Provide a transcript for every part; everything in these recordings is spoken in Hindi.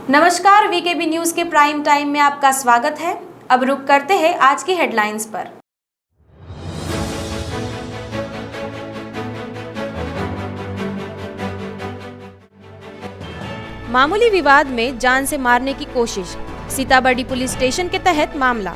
नमस्कार, वीकेबी न्यूज के प्राइम टाइम में आपका स्वागत है। अब रुक करते हैं आज की हेडलाइंस पर। मामूली विवाद में जान से मारने की कोशिश, सीताबर्डी पुलिस स्टेशन के तहत मामला।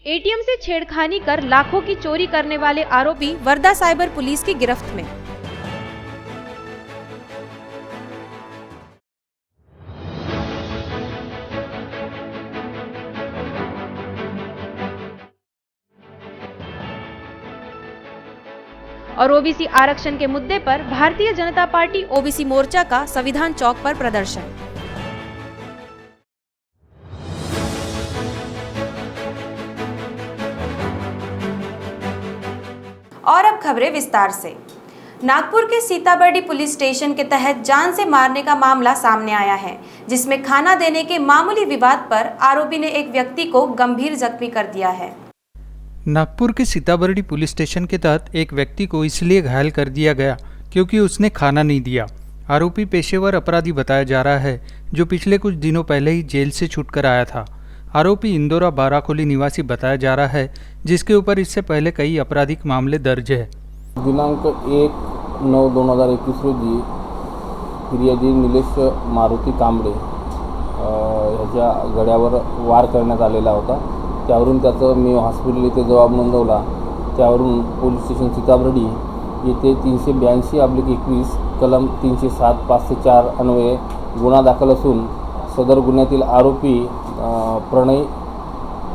एटीएम से छेड़खानी कर लाखों की चोरी करने वाले आरोपी वर्धा साइबर पुलिस की गिरफ्त में। और ओबीसी आरक्षण के मुद्दे पर भारतीय जनता पार्टी ओबीसी मोर्चा का संविधान चौक पर प्रदर्शन। और अब खबरें विस्तार से। नागपुर के सीताबर्डी पुलिस स्टेशन के तहत जान से मारने का मामला सामने आया है, जिसमें खाना देने के मामूली विवाद पर आरोपी ने एक व्यक्ति को गंभीर जख्मी कर दिया है। नागपुर के सीताबर्डी पुलिस स्टेशन के तहत एक व्यक्ति को इसलिए घायल कर दिया गया क्योंकि उसने खाना नहीं दिया। आरोपी पेशेवर अपराधी बताया जा रहा है, जो पिछले कुछ दिनों पहले ही जेल से छूटकर आया था। आरोपी इंदौरा बाराखोली निवासी बताया जा रहा है, जिसके ऊपर इससे पहले कई आपराधिक मामले दर्ज है। दिनांक 1/9/2021 रोजी फिर्यादी निलेश मारुती कांबळे ह्याच्या गळ्यावर वार करण्यात आलेला होता। त्यावरून त्याचं मी हॉस्पिटल इथे जबाब नोंदवला। त्यावरून पोलीस स्टेशन सीताबर्डी येथे 382/21 कलम 307 504 अन्वये गुन्हा दाखल असून सदर गुन्ह्यातील आरोपी प्रणय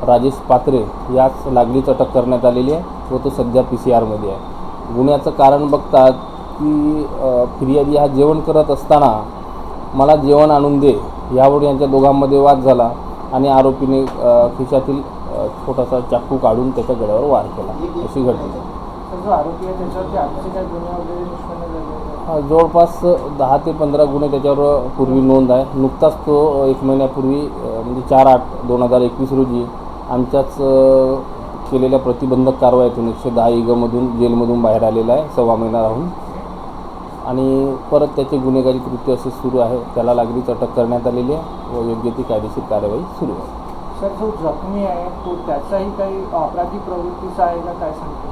राजेश पात्रे याच लागलीच अटक करण्यात आलेली आहे व तो सध्या PCR मध्ये आहे। गुन्ह्याचं कारण बघता की फिर्यादी हा जेवण करत असताना मला जेवण आणून दे यावर यांच्या दोघांमध्ये वाद झाला आणि आरोपीने खिशातील छोटासा चाकू काढून त्याच्या गळ्यावर वार केला, अशी घटना। जो आरोपी आहे त्याच्यावरती आजचे काय गुन्हे वगैरे निष्पन्न झाले? जवळपास 10 ते 15 गुन्हे त्याच्यावर पूर्वी नोंद आहे। नुकताच तो 1 महिन्यापूर्वी म्हणजे 4/8/2021 रोजी आमच्याच केलेल्या प्रतिबंधक कारवाईतून 110 मधून जेलमधून बाहेर आलेला आहे, 1.25 महिना राहून। आणि परत त्याचे गुन्हेगारी कृत्य असे सुरू आहे। त्याला लागलीच अटक करण्यात आलेली आहे व योग्य ती कायदेशीर कार्यवाही सुरू आहे। सर, जो जखमी आहे तो त्याचाही काही अपराधी प्रवृत्तीचा आहे का, काय सांगतो?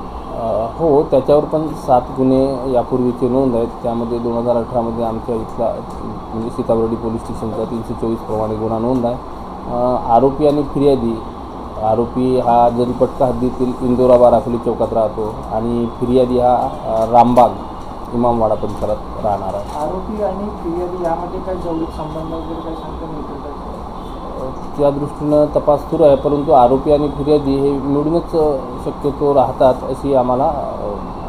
हो, त्याच्यावर पण 7 गुन्हे यापूर्वीचे नोंद आहेत। त्यामध्ये 2018 मध्ये आमच्या इथला म्हणजे सीताबर्डी पोलीस स्टेशनचा 324 प्रमाणे गुन्हा नोंद आहे। आरोपी आणि फिर्यादी, आरोपी हा जरीपटका हद्दीतील इंदोरा बाराखोली चौकात राहतो आणि फिर्यादी हा रामबाग इमामवाडा परिसरात राहणार आहे। आरोपी आणि फिर्यादी यामध्ये काही जवळीक संबंध वगैरे काही सांगता येईल? त्या दृष्टीनं तपास सुरू आहे, परंतु आरोपी आणि फिर्यादी हे मिळूनच शक्यतो राहतात अशी आम्हाला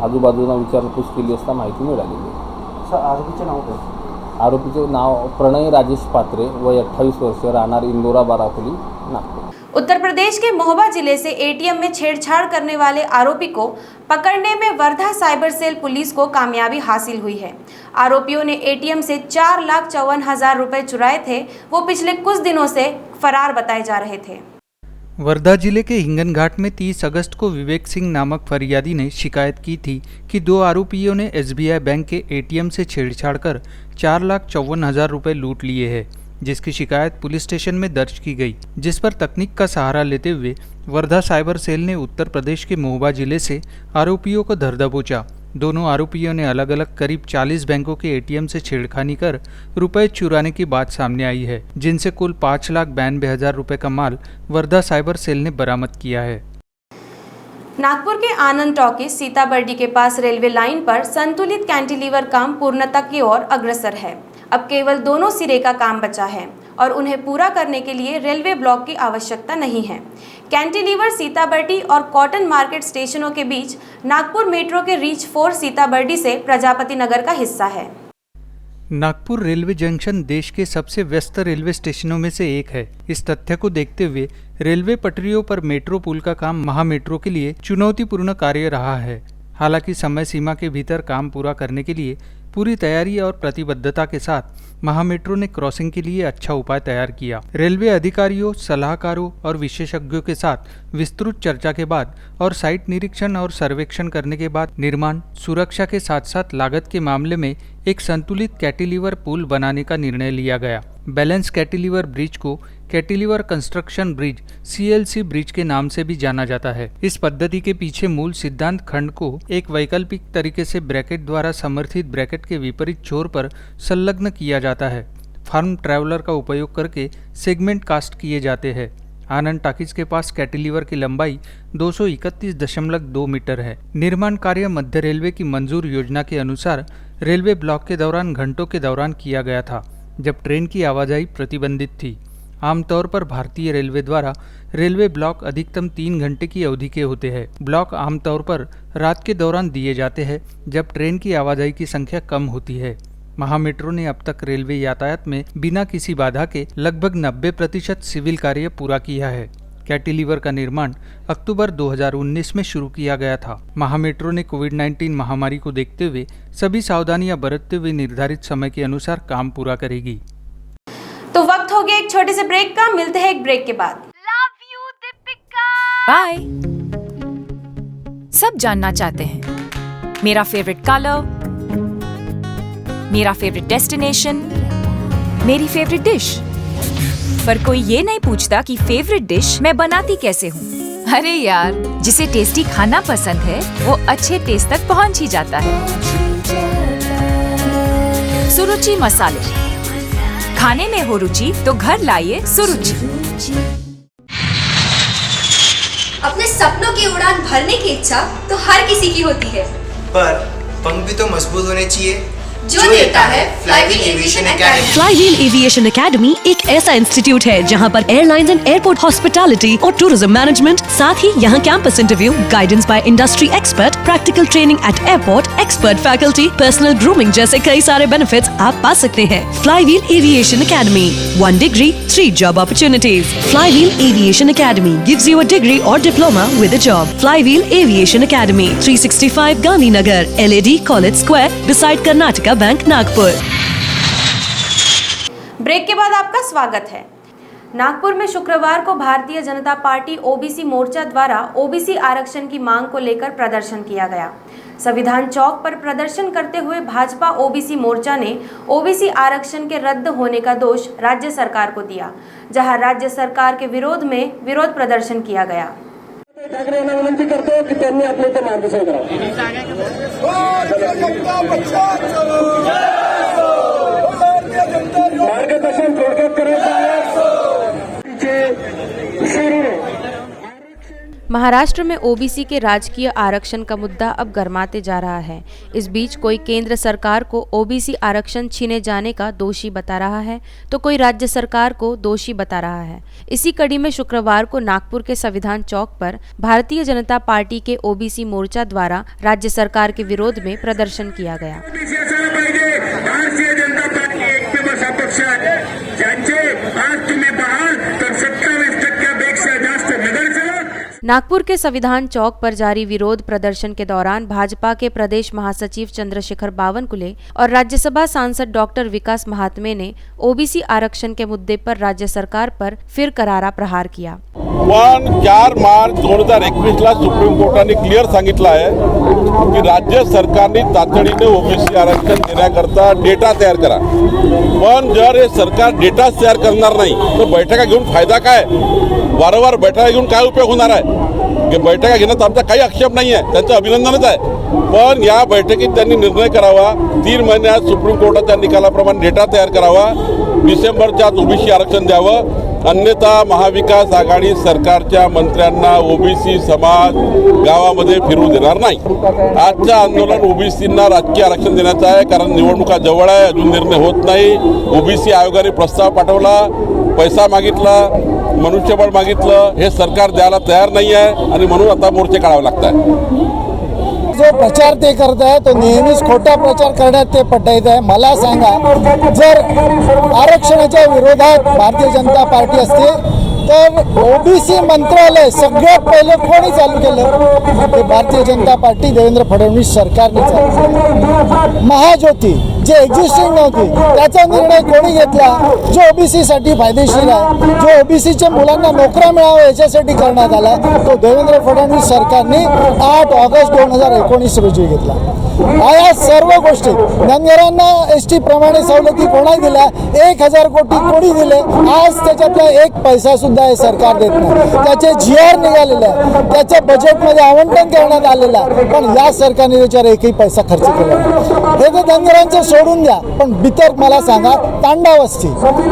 आजूबाजूला विचारपूस केली असता माहिती मिळालेली आहे। सर, आरोपीचे नाव काय? आरोपीचे नाव प्रणय राजेश पात्रे, वय 28 वर्ष, राहणार इंदोरा बाराखोली, नागपूर। उत्तर प्रदेश के महोबा जिले से एटीएम में छेड़छाड़ करने वाले आरोपी को पकड़ने में वर्धा साइबर सेल पुलिस को कामयाबी हासिल हुई है। आरोपियों ने एटीएम से 4,54,000 रुपए चुराए थे। वो पिछले कुछ दिनों से फरार बताए जा रहे थे। वर्धा जिले के हिंगन घाट में 30 अगस्त को विवेक सिंह नामक फरियादी ने शिकायत की थी कि 2 आरोपियों ने SBI बैंक के एटीएम से छेड़छाड़ कर 4,54,000 रुपये लूट लिए हैं, जिसकी शिकायत पुलिस स्टेशन में दर्ज की गई, जिस पर तकनीक का सहारा लेते हुए वर्धा साइबर सेल ने उत्तर प्रदेश के महोबा जिले से आरोपियों को धर दबोचा। दोनों आरोपियों ने अलग अलग करीब 40 बैंकों के एटीएम से छेड़खानी कर रुपए चुराने की बात सामने आई है, जिनसे कुल 5,92,000 रुपए का माल वर्धा साइबर सेल ने बरामद किया है। नागपुर के आनंद टॉकीज सीताबर्डी के पास रेलवे लाइन पर संतुलित कैंटिलीवर काम पूर्णता की ओर अग्रसर है। अब केवल दोनों सिरे का काम बचा है और उन्हें पूरा करने के लिए रेलवे ब्लॉक की आवश्यकता नहीं है। कैंटिलीवर सीताबर्डी और कॉटन मार्केट स्टेशनों के बीच नागपुर मेट्रो के रीच 4 सीताबर्डी से प्रजापति नगर का हिस्सा है। नागपुर रेलवे जंक्शन देश के सबसे व्यस्त रेलवे स्टेशनों में से एक है। इस तथ्य को देखते हुए रेलवे पटरियों पर मेट्रो पुल का काम महामेट्रो के लिए चुनौतीपूर्ण कार्य रहा है। हालांकि समय सीमा के भीतर काम पूरा करने के लिए पूरी तैयारी और प्रतिबद्धता के साथ महामेट्रो ने क्रॉसिंग के लिए अच्छा उपाय तैयार किया। रेलवे अधिकारियों, सलाहकारों और विशेषज्ञों के साथ विस्तृत चर्चा के बाद और साइट निरीक्षण और सर्वेक्षण करने के बाद निर्माण, सुरक्षा के साथ साथ लागत के मामले में एक संतुलित कैंटिलीवर पुल बनाने का निर्णय लिया गया। बैलेंस कैंटिलीवर ब्रिज को cantilever construction bridge CLC bridge के नाम से भी जाना जाता है। इस पद्धति के पीछे मूल सिद्धांत खंड को एक वैकल्पिक तरीके से ब्रैकेट द्वारा समर्थित ब्रैकेट के विपरीत छोर पर संलग्न किया जाता है। फार्म ट्रैवलर का उपयोग करके सेगमेंट कास्ट किए जाते हैं। आनंद टॉकीज के पास कैंटिलीवर की लंबाई 231.2 मीटर है। निर्माण कार्य मध्य रेलवे की मंजूर योजना के अनुसार रेलवे ब्लॉक के दौरान घंटों के दौरान किया गया था, जब ट्रेन की आवाजाही प्रतिबंधित थी। आमतौर पर भारतीय रेलवे द्वारा रेलवे ब्लॉक अधिकतम 3 घंटे की अवधि के होते हैं। ब्लॉक आमतौर पर रात के दौरान दिए जाते हैं, जब ट्रेन की आवाजाही की संख्या कम होती है। महामेट्रो ने अब तक रेलवे यातायात में बिना किसी बाधा के लगभग 90% सिविल कार्य पूरा किया है। कैंटिलीवर का निर्माण अक्टूबर 2019 में शुरू किया गया था। महामेट्रो ने कोविड-19 महामारी को देखते हुए सभी सावधानियां बरतते हुए निर्धारित समय के अनुसार काम पूरा करेगी। तो वक्त हो गया एक छोटे से ब्रेक का, मिलते हैं एक ब्रेक के बाद। बाय। सब जानना चाहते हैं मेरा फेवरेट कलर, मेरा फेवरेट डेस्टिनेशन, मेरी फेवरेट डिश, पर कोई ये नहीं पूछता कि फेवरेट डिश मैं बनाती कैसे हूँ। अरे यार, जिसे टेस्टी खाना पसंद है वो अच्छे टेस्ट तक पहुँच ही जाता है। सुरुचि मसाले, खाने में हो रुचि तो घर लाइए सुरुचि। अपने सपनों की उड़ान भरने की इच्छा तो हर किसी की होती है, पर पंख भी तो मजबूत होने चाहिए जो देता है flywheel aviation academy. Flywheel aviation academy एक ऐसा इंस्टीट्यूट है जहां पर एयरलाइंस एंड एयरपोर्ट हॉस्पिटैलिटी और टूरिज्म मैनेजमेंट, साथ ही यहां campus interview, guidance by industry expert, practical training at airport, expert faculty, personal grooming जैसे कई सारे बेनिफिट्स आप पा सकते हैं। Flywheel aviation academy, 1 degree 3 job opportunities. Flywheel aviation academy gives you a degree or diploma with a job. Flywheel Aviation Academy, 365 Gandhinagar, LAD College Square, beside Karnataka bank, Nagpur. Break के बाद आपका स्वागत है। नागपुर में शुक्रवार को भारतीय जनता पार्टी ओबीसी मोर्चा द्वारा ओबीसी आरक्षण की मांग को लेकर प्रदर्शन किया गया। संविधान चौक पर प्रदर्शन करते हुए भाजपा ओबीसी मोर्चा ने ओबीसी आरक्षण के रद्द होने का दोष राज्य सरकार को दिया, जहां राज्य सरकार के विरोध में विरोध प्रदर्शन किया गया। ठाकरे यांना विनंती करतो की त्यांनी आपले इथे मार्गदर्शन करावं। मार्गदर्शन थोडक्यात करायचं आहे। महाराष्ट्र में ओबीसी के राजकीय आरक्षण का मुद्दा अब गर्माते जा रहा है। इस बीच कोई केंद्र सरकार को ओबीसी आरक्षण छीने जाने का दोषी बता रहा है, तो कोई राज्य सरकार को दोषी बता रहा है। इसी कड़ी में शुक्रवार को नागपुर के संविधान चौक पर भारतीय जनता पार्टी के ओबीसी मोर्चा द्वारा राज्य सरकार के विरोध में प्रदर्शन किया गया। भारतीय जनता पार्टी एक पे बसा पक्ष आहे, ज्यांचे आज तुम्ही पाहाल तर 27%पेक्षा जास्त नगरसेवक। नागपुर के संविधान चौक पर जारी विरोध प्रदर्शन के दौरान भाजपा के प्रदेश महासचिव चंद्रशेखर बावनकुले और राज्यसभा सांसद डॉक्टर विकास महात्मे ने ओबीसी आरक्षण के मुद्दे पर राज्य सरकार पर फिर करारा प्रहार किया। पण 4 मार्च 2021ला सुप्रीम कोर्टाने क्लिअर सांगितलं आहे की राज्य सरकारने तातडीने ओबीसी आरक्षण देण्याकरता डेटा तयार करा। पण जर हे सरकार डेटा तयार करणार नाही तर बैठका घेऊन फायदा काय? वारंवार बैठका घेऊन काय उपयोग होणार आहे? बैठका घेण्यात आमचा काही आक्षेप नाही आहे, त्यांचं अभिनंदनच आहे। पण या बैठकीत त्यांनी निर्णय करावा, 3 महिन्यात सुप्रीम कोर्टाच्या निकालाप्रमाणे डेटा तयार करावा, डिसेंबरच्या आत ओबीसी आरक्षण द्यावं, अन्यथा महाविकास आघाडी सरकारच्या मंत्र्यांना ओबीसी समाज गावामध्ये फिरू देणार नाही। आजचं आंदोलन ओबीसींना राजकीय आरक्षण देण्याचं आहे, कारण निवडणुका जवळ आहे, अजून निर्णय होत नाही। ओबीसी आयोगाने प्रस्ताव पाठवला, पैसा मागितला, मनुष्यबळ मागितलं, हे सरकार द्यायला तयार नाही आहे आणि म्हणून आता मोर्चे काढावे लागतात। जो प्रचार ते करत आहे तो नेहमीच खोटा प्रचार करण्यात ते पटाईत आहे। मला सांगा, जर आरक्षणाच्या विरोधात भारतीय जनता पार्टी असते तर ओबीसी मंत्रालय सगळ्यात पहिले कोणी चालू केलं? ते भारतीय जनता पार्टी देवेंद्र फडणवीस सरकारने चालू केलं. महाज्योती जे एक्झिस्टिंग नव्हती त्याचा निर्णय कोणी घेतला? जो ओबीसीसाठी फायदेशीर आहे, जो ओबीसीच्या मुलांना नोकऱ्या मिळाव्या याच्यासाठी करण्यात आला, तो देवेंद्र फडणवीस सरकारने 8 ऑगस्ट 2019 रोजी घेतला. या सर्व गोष्टी धनगरांना एसटी प्रमाणे सवलती कोणा दिल्या? 1000 कोटी कोणी दिले? आज त्याच्यातला एक पैसा सुद्धा हे सरकार देत नाही. त्याचे GR निघालेले आहे, त्याच्या बजेटमध्ये आवंटन करण्यात आलेलं आहे, पण या सरकारने त्याच्यावर एकही पैसा खर्च केला नाही. हे तर धनगरांचं सोडून द्या, पण बितर मला सांगा,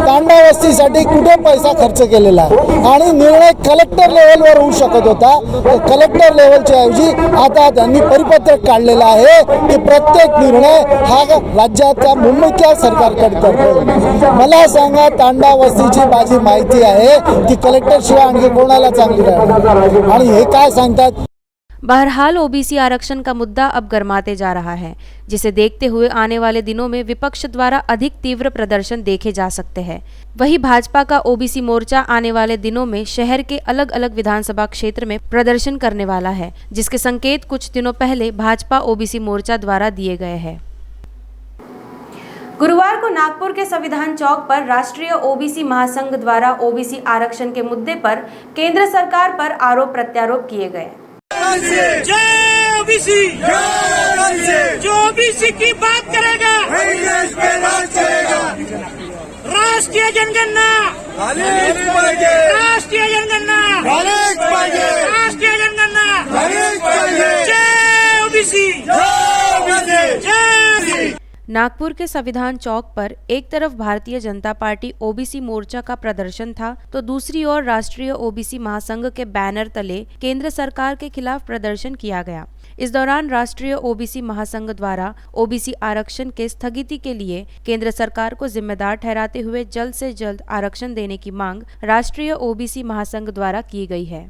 तांडावस्तीसाठी कुठे पैसा खर्च केलेला आहे? आणि निर्णय कलेक्टर लेवलवर होऊ शकत होता, तर कलेक्टर लेवलच्या ऐवजी आता त्यांनी परिपत्रक काढलेलं आहे की प्रत्येक निर्णय हा राज्याच्या मुंबईतल्या सरकारकडे करतो. मला सांगा, तांडावस्तीची माझी माहिती आहे की कलेक्टर शिवाय आणखी कोणाला चांगली राहणार? आणि हे काय सांगतात? बहरहाल ओबीसी आरक्षण का मुद्दा अब गरमाते जा रहा है, जिसे देखते हुए आने वाले दिनों में विपक्ष द्वारा अधिक तीव्र प्रदर्शन देखे जा सकते हैं। वहीं भाजपा का ओबीसी मोर्चा आने वाले दिनों में शहर के अलग अलग विधानसभा क्षेत्र में प्रदर्शन करने वाला है, जिसके संकेत कुछ दिनों पहले भाजपा ओबीसी मोर्चा द्वारा दिए गए हैं। गुरुवार को नागपुर के संविधान चौक पर राष्ट्रीय ओबीसी महासंघ द्वारा ओबीसी आरक्षण के मुद्दे पर केंद्र सरकार पर आरोप प्रत्यारोप किए गए। जय ओबीसी, जो ओबीसी की बात करेगा राष्ट्रीय जनगणना, राष्ट्रीय जनगणना, राष्ट्रीय जनगणना, जय ओबीसी, जय। नागपुर के संविधान चौक पर एक तरफ भारतीय जनता पार्टी ओबीसी मोर्चा का प्रदर्शन था, तो दूसरी ओर राष्ट्रीय ओबीसी महासंघ के बैनर तले केंद्र सरकार के खिलाफ प्रदर्शन किया गया। इस दौरान राष्ट्रीय ओबीसी महासंघ द्वारा ओबीसी आरक्षण के स्थगिति के लिए केंद्र सरकार को जिम्मेदार ठहराते हुए जल्द से जल्द आरक्षण देने की मांग राष्ट्रीय ओबीसी महासंघ द्वारा की गई है।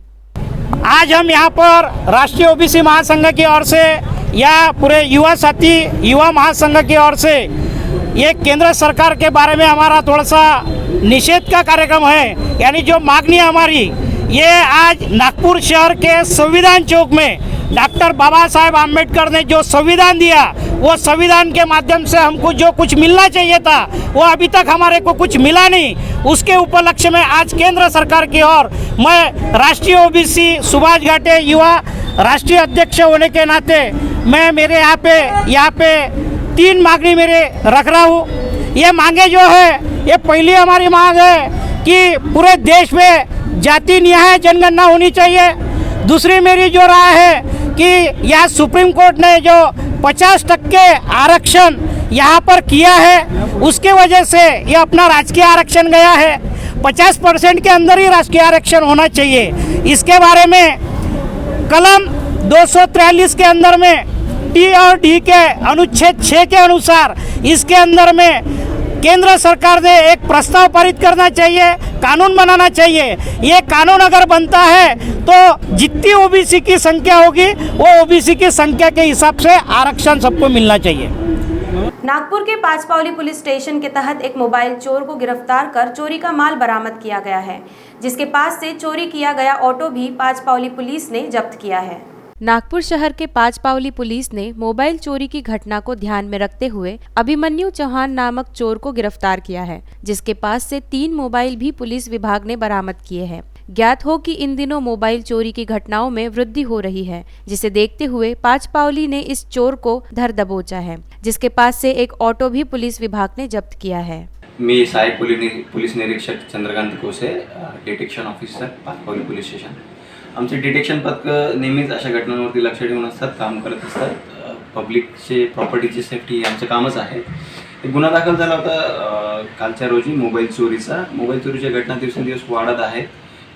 आज हम यहाँ पर राष्ट्रीय ओबीसी महासंघ की ओर से या पूरे युवा साथी युवा महासंघ की ओर से ये केंद्र सरकार के बारे में हमारा थोड़ा सा निषेध का कार्यक्रम है। यानी जो मांगनी है हमारी, ये आज नागपुर शहर के संविधान चौक में डॉक्टर बाबा साहेब आम्बेडकर ने जो संविधान दिया, वो संविधान के माध्यम से हमको जो कुछ मिलना चाहिए था वो अभी तक हमारे को कुछ मिला नहीं। उसके उपलक्ष्य में आज केंद्र सरकार की ओर मैं राष्ट्रीय ओबीसी सुभाष घाटे युवा राष्ट्रीय अध्यक्ष होने के नाते मैं मेरे यहाँ पे 3 मांगनी मेरे रख रहा हूँ। ये मांगे जो है, ये पहली हमारी मांग है कि पूरे देश में जाति न्याय जनगणना होनी चाहिए। दूसरी मेरी जो राय है कि यह सुप्रीम कोर्ट ने जो 50% आरक्षण यहाँ पर किया है, उसके वजह से ये अपना राजकीय आरक्षण गया है। 50% के अंदर ही राजकीय आरक्षण होना चाहिए। इसके बारे में कलम 243 के अंदर में टी और डी के अनुच्छेद 6 के अनुसार इसके अंदर में केंद्र सरकार ने एक प्रस्ताव पारित करना चाहिए, कानून बनाना चाहिए। ये कानून अगर बनता है तो जितनी ओबीसी की संख्या होगी वो ओबीसी की संख्या के हिसाब से आरक्षण सबको मिलना चाहिए। नागपुर के पाचपावली पुलिस स्टेशन के तहत एक मोबाइल चोर को गिरफ्तार कर चोरी का माल बरामद किया गया है, जिसके पास से चोरी किया गया ऑटो भी पाचपावली पुलिस ने जब्त किया है। नागपुर शहर के पाचपावली पुलिस ने मोबाइल चोरी की घटना को ध्यान में रखते हुए अभिमन्यु चौहान नामक चोर को गिरफ्तार किया है, जिसके पास से 3 मोबाइल भी पुलिस विभाग ने बरामद किए हैं। ज्ञात हो कि इन दिनों मोबाइल चोरी की घटनाओं में वृद्धि हो रही है, जिसे देखते हुए पाचपावली ने इस चोर को धर दबोचा है, जिसके पास से एक ऑटो भी पुलिस विभाग ने जब्त किया है। मी सहायक पोलीस निरीक्षक Chandrakant Kose, detection officer Pachpaoli police station. आमचे डिटेक्शन पथक नेहमीच अशा घटनांवरती लक्ष ठेवून असतात, काम करत असतात। पब्लिकचे प्रॉपर्टीची सेफ्टी आमचं कामच आहे। एक गुन्हा दाखल झाला होता कालच्या रोजी मोबाईल चोरीचा। मोबाईल चोरीच्या घटना दिवसेंदिवस वाढत आहेत,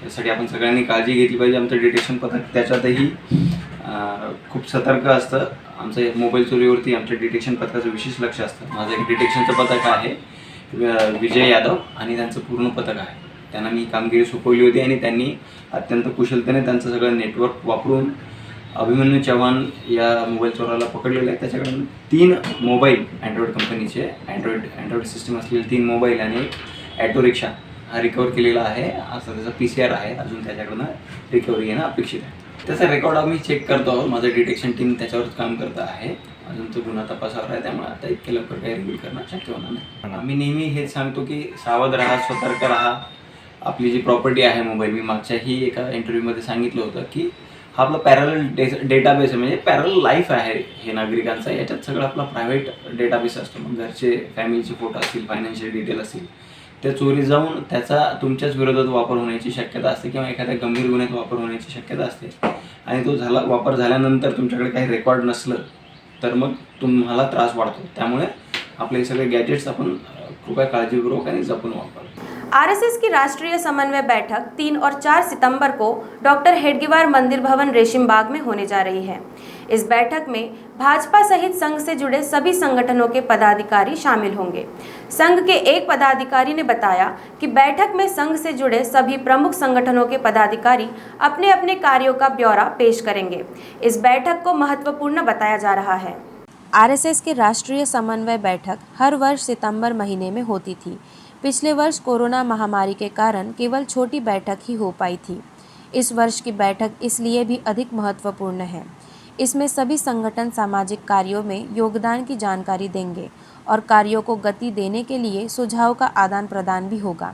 यासाठी आपण सगळ्यांनी काळजी घेतली पाहिजे। आमचं डिटेक्शन पथक त्याच्यातही खूप सतर्क असतं। आमचं मोबाईल चोरीवरती आमच्या डिटेक्शन पथकाचं विशेष लक्ष असतं। माझं एक डिटेक्शनचं पथक आहे विजय यादव आणि त्यांचं पूर्ण पथक आहे। त्यांना मी कामगिरी सोपवली होती आणि त्यांनी अत्यंत कुशलतेने त्यांचं सगळं नेटवर्क वापरून अभिमन्यू चव्हाण या मोबाईल चोराला पकडलेलं आहे। त्याच्याकडून 3 मोबाईल अँड्रॉइड कंपनीचे अँड्रॉइड सिस्टम असलेले 3 मोबाईल आणि एक ॲटो रिक्षा रिकवर केलेला आहे. असं त्याचा PCR आहे, अजून त्याच्याकडनं रिकव्हरी येणं अपेक्षित आहे. त्याचा रेकॉर्ड आम्ही चेक करतो आहोत. माझं डिटेक्शन टीम त्याच्यावरच काम करत आहे. अजून तो गुन्हा तपासावर आहे, त्यामुळे आता इतके लवकर काही रिव्हील करणं शक्य होणार नाही. आम्ही नेहमी हेच सांगतो की सावध राहा, सतर्क राहा. आपली जी प्रॉपर्टी आहे मोबाईल, मी मागच्याही एका इंटरव्ह्यूमध्ये सांगितलं होतं की हा आपला पॅरल डेटाबेस आहे, म्हणजे पॅरल लाईफ आहे हे नागरिकांचा. याच्यात सगळं आपला प्रायव्हेट डेटाबेस असतो. मग घरचे, फॅमिलीचे फोटो असतील, फायनान्शियल डिटेल असतील, ते चोरी जाऊन त्याचा तुमच्याच विरोधात वापर होण्याची शक्यता असते किंवा एखाद्या गंभीर गुन्ह्यात वापर होण्याची शक्यता असते. आणि तो वापर झाल्यानंतर तुमच्याकडे काही रेकॉर्ड नसलं तर मग तुम्हाला त्रास वाढतो. त्यामुळे आपले हे सगळे गॅजेट्स आपण कृपया काळजीपूर्वक आणि जपून वापरावे. आरएसएस की राष्ट्रीय समन्वय बैठक 3 और 4 सितंबर को डॉक्टर हेडगेवार मंदिर भवन रेशिम बाग में होने जा रही है। इस बैठक में भाजपा सहित संघ से जुड़े सभी संगठनों के पदाधिकारी शामिल होंगे। संघ के एक पदाधिकारी ने बताया कि बैठक में संघ से जुड़े सभी प्रमुख संगठनों के पदाधिकारी अपने अपने कार्यों का ब्यौरा पेश करेंगे। इस बैठक को महत्वपूर्ण बताया जा रहा है। आरएसएस की राष्ट्रीय समन्वय बैठक हर वर्ष सितंबर महीने में होती थी। पिछले वर्ष कोरोना महामारी के कारण केवल छोटी बैठक ही हो पाई थी। इस वर्ष की बैठक इसलिए भी अधिक महत्वपूर्ण है। इसमें सभी संगठन सामाजिक कार्यों में योगदान की जानकारी देंगे और कार्यों को गति देने के लिए सुझाव का आदान प्रदान भी होगा।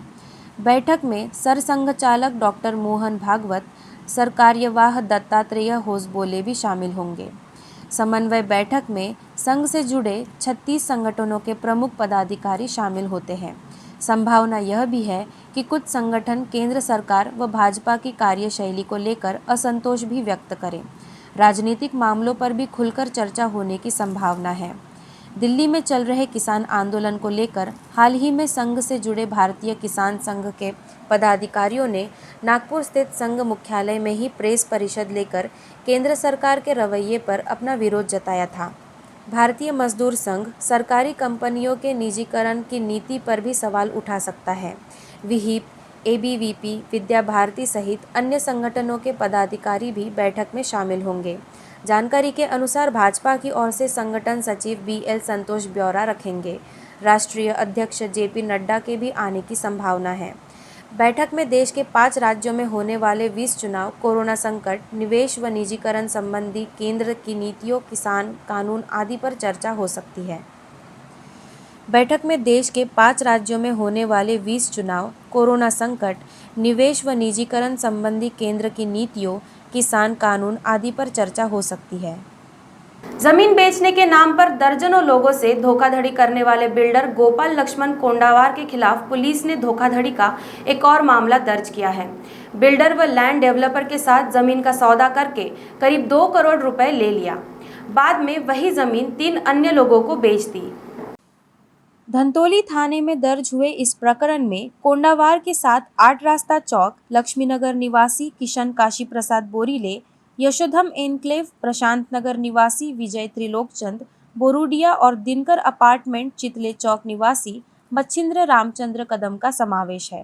बैठक में सरसंघ चालक डॉक्टर मोहन भागवत, सरकार्यवाह दत्तात्रेय होसबोले भी शामिल होंगे। समन्वय बैठक में संघ से जुड़े 36 संगठनों के प्रमुख पदाधिकारी शामिल होते हैं। संभावना यह भी है कि कुछ संगठन केंद्र सरकार व भाजपा की कार्यशैली को लेकर असंतोष भी व्यक्त करें। राजनीतिक मामलों पर भी खुलकर चर्चा होने की संभावना है। दिल्ली में चल रहे किसान आंदोलन को लेकर हाल ही में संघ से जुड़े भारतीय किसान संघ के पदाधिकारियों ने नागपुर स्थित संघ मुख्यालय में ही प्रेस परिषद लेकर केंद्र सरकार के रवैये पर अपना विरोध जताया था। भारतीय मजदूर संघ सरकारी कंपनियों के निजीकरण की नीति पर भी सवाल उठा सकता है। विहिप, ABVP, विद्या भारती सहित अन्य संगठनों के पदाधिकारी भी बैठक में शामिल होंगे। जानकारी के अनुसार भाजपा की ओर से संगठन सचिव BL संतोष ब्यौरा रखेंगे। राष्ट्रीय अध्यक्ष JP नड्डा के भी आने की संभावना है। बैठक में देश के 5 राज्यों में होने वाले 20 चुनाव, कोरोना संकट, निवेश व निजीकरण संबंधी केंद्र की नीतियों, किसान कानून आदि पर चर्चा हो सकती है। बैठक में देश के 5 राज्यों में होने वाले 20 चुनाव, कोरोना संकट, निवेश व निजीकरण संबंधी केंद्र की नीतियों, किसान कानून आदि पर चर्चा हो सकती है। जमीन बेचने के नाम पर दर्जनों लोगों से धोखाधड़ी करने वाले बिल्डर गोपाल लक्ष्मण कोंडावार के खिलाफ पुलिस ने धोखाधड़ी का एक और मामला दर्ज किया है। बिल्डर व लैंड डेवलपर के साथ जमीन का सौदा करके करीब 2 करोड़ रुपए ले लिया। बाद में वही जमीन 3 अन्य लोगों को बेच दी। धंतोली थाने में दर्ज हुए इस प्रकरण में कोंडावार के साथ 8 रास्ता चौक, लक्ष्मीनगर निवासी किशन काशी प्रसाद बोरीले, यशोधम एनक्लेव प्रशांत नगर निवासी विजय त्रिलोकचंद बोरुडिया और दिनकर अपार्टमेंट चितले चौक निवासी मच्छिंद्र रामचंद्र कदम का समावेश है।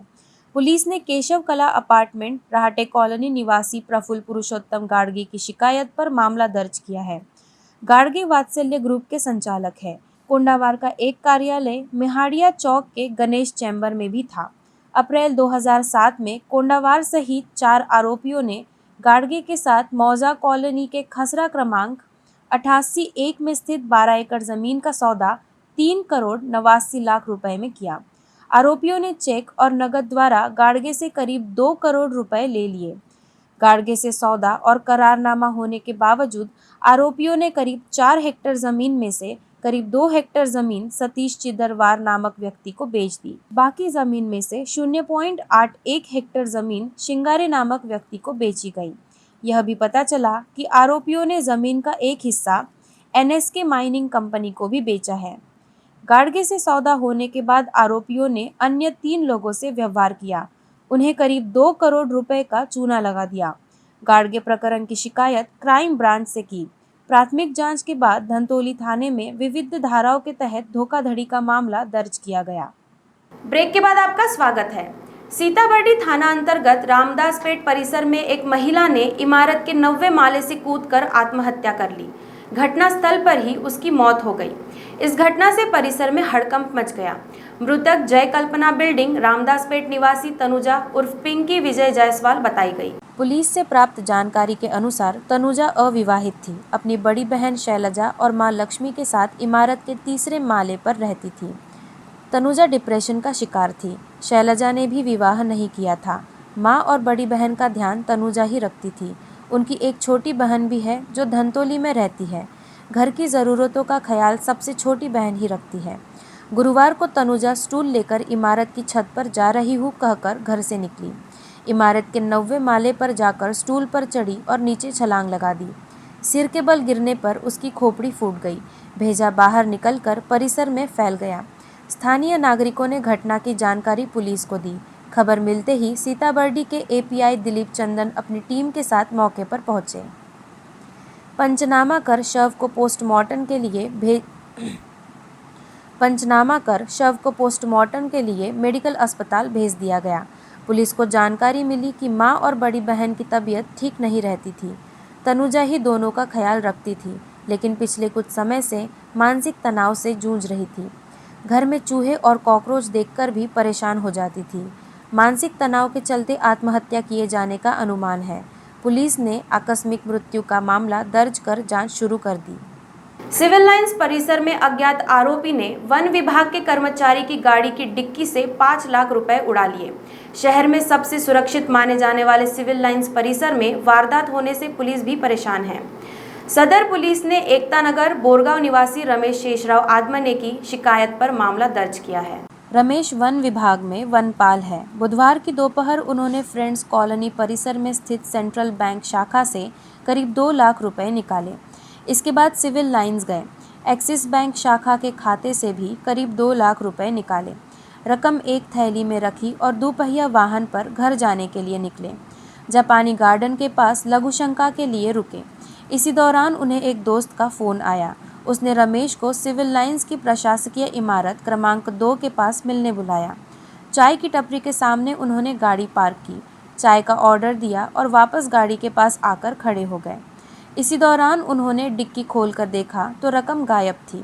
पुलिस ने केशव कला अपार्टमेंट राहटे कॉलोनी निवासी प्रफुल्ल पुरुषोत्तम गाड़गे की शिकायत पर मामला दर्ज किया है। गाड़गे वात्सल्य ग्रुप के संचालक है। कोंडावार का एक कार्यालय मेहाड़िया चौक के गणेश चैम्बर में भी था। अप्रैल 2007 में कोंडावार सहित 4 आरोपियों ने गाड़गे के साथ मौजा कॉलोनी के खसरा क्रमांक 88-1 में स्थित 12 एकड़ जमीन का सौदा 3 करोड़ 89 लाख रुपए में किया। आरोपियों ने चेक और नगद द्वारा गाड़गे से करीब 2 करोड़ रुपए ले लिए। गाड़गे से सौदा और करारनामा होने के बावजूद आरोपियों ने करीब 4 हेक्टेयर जमीन में से करीब 2 हेक्टेयर जमीन सतीश चिदरवार नामक व्यक्ति को बेच दी। बाकी जमीन में से 0.81 हेक्टेयर जमीन शिंगारे नामक व्यक्ति को बेची गई। यह भी पता चला कि आरोपियों ने जमीन का एक हिस्सा NSK माइनिंग कंपनी को भी बेचा है। गाड़गे से सौदा होने के बाद आरोपियों ने अन्य 3 लोगों से व्यवहार किया। उन्हें करीब 2 करोड़ रुपए का चूना लगा दिया। गाड़गे प्रकरण की शिकायत क्राइम ब्रांच से की। प्राथमिक जांच के बाद धंतोली थाने में विविध धाराओं के तहत धोखाधड़ी का मामला दर्ज किया गया। ब्रेक के बाद आपका स्वागत है। सीताबर्डी थाना अंतर्गत रामदासपेट परिसर में एक महिला ने इमारत के 90वें माले से कूदकर आत्महत्या कर ली। घटनास्थल पर ही उसकी मौत हो गई। इस घटना से परिसर में हड़कंप मच गया। मृतक जय कल्पना बिल्डिंग रामदासपेट निवासी तनुजा उर्फ पिंकी विजय जायसवाल बताई गई। पुलिस से प्राप्त जानकारी के अनुसार तनुजा अविवाहित थी। अपनी बड़ी बहन शैलजा और मां लक्ष्मी के साथ इमारत के तीसरे माले पर रहती थी। तनुजा डिप्रेशन का शिकार थी। शैलजा ने भी विवाह नहीं किया था। मां और बड़ी बहन का ध्यान तनुजा ही रखती थी। उनकी एक छोटी बहन भी है जो धनतोली में रहती है। घर की ज़रूरतों का ख्याल सबसे छोटी बहन ही रखती है। गुरुवार को तनुजा स्टूल लेकर इमारत की छत पर जा रही हूँ कहकर घर से निकली। इमारत के 90वें माले पर जाकर स्टूल पर चढ़ी और नीचे छलांग लगा दी। सिर के बल गिरने पर उसकी खोपड़ी फूट गई। भेजा बाहर निकलकर परिसर में फैल गया। स्थानीय नागरिकों ने घटना की जानकारी पुलिस को दी। खबर मिलते ही सीताबर्डी के एपीआई दिलीप चंदन अपनी टीम के साथ मौके पर पहुंचे। पंचनामा कर शव को पोस्टमार्टम के लिए मेडिकल अस्पताल भेज दिया गया। पुलिस को जानकारी मिली कि मां और बड़ी बहन की तबीयत ठीक नहीं रहती थी। तनुजा ही दोनों का ख्याल रखती थी, लेकिन पिछले कुछ समय से मानसिक तनाव से जूझ रही थी। घर में चूहे और कॉकरोच देखकर भी परेशान हो जाती थी। मानसिक तनाव के चलते आत्महत्या किए जाने का अनुमान है। पुलिस ने आकस्मिक मृत्यु का मामला दर्ज कर जांच शुरू कर दी। सिविल लाइंस परिसर में अज्ञात आरोपी ने वन विभाग के कर्मचारी की गाड़ी की डिक्की से 5 लाख रुपए उड़ा लिए। शहर में सबसे सुरक्षित माने जाने वाले सिविल लाइंस परिसर में वारदात होने से पुलिस भी परेशान है। सदर पुलिस ने एकता नगर बोरगांव निवासी रमेश शेषराव आदमने की शिकायत पर मामला दर्ज किया है। रमेश वन विभाग में वनपाल है। बुधवार की दोपहर उन्होंने फ्रेंड्स कॉलोनी परिसर में स्थित सेंट्रल बैंक शाखा से करीब 2 लाख रुपए निकाले। इसके बाद सिविल लाइंस गए। एक्सिस बैंक शाखा के खाते से भी करीब 2 लाख रुपए निकाले। रकम एक थैली में रखी और दोपहिया वाहन पर घर जाने के लिए निकले। जापानी गार्डन के पास लघुशंका के लिए रुके। इसी दौरान उन्हें एक दोस्त का फ़ोन आया। उसने रमेश को सिविल लाइंस की प्रशासकीय इमारत क्रमांक 2 के पास मिलने बुलाया। चाय की टपरी के सामने उन्होंने गाड़ी पार्क की, चाय का ऑर्डर दिया और वापस गाड़ी के पास आकर खड़े हो गए। इसी दौरान उन्होंने डिक्की खोलकर देखा तो रकम गायब थी।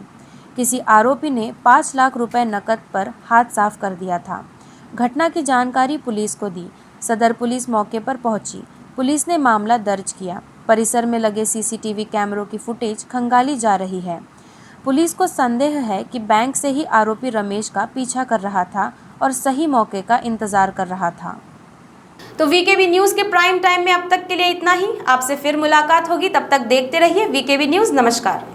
किसी आरोपी ने 5 लाख रुपए नकद पर हाथ साफ कर दिया था। घटना की जानकारी पुलिस को दी। सदर पुलिस मौके पर पहुंची। पुलिस ने मामला दर्ज किया। परिसर में लगे सीसीटीवी कैमरों की फुटेज खंगाली जा रही है। पुलिस को संदेह है कि बैंक से ही आरोपी रमेश का पीछा कर रहा था और सही मौके का इंतजार कर रहा था। तो वीकेबी न्यूज़ के प्राइम टाइम में अब तक के लिए इतना ही। आपसे फिर मुलाकात होगी, तब तक देखते रहिए वीकेबी न्यूज़। नमस्कार।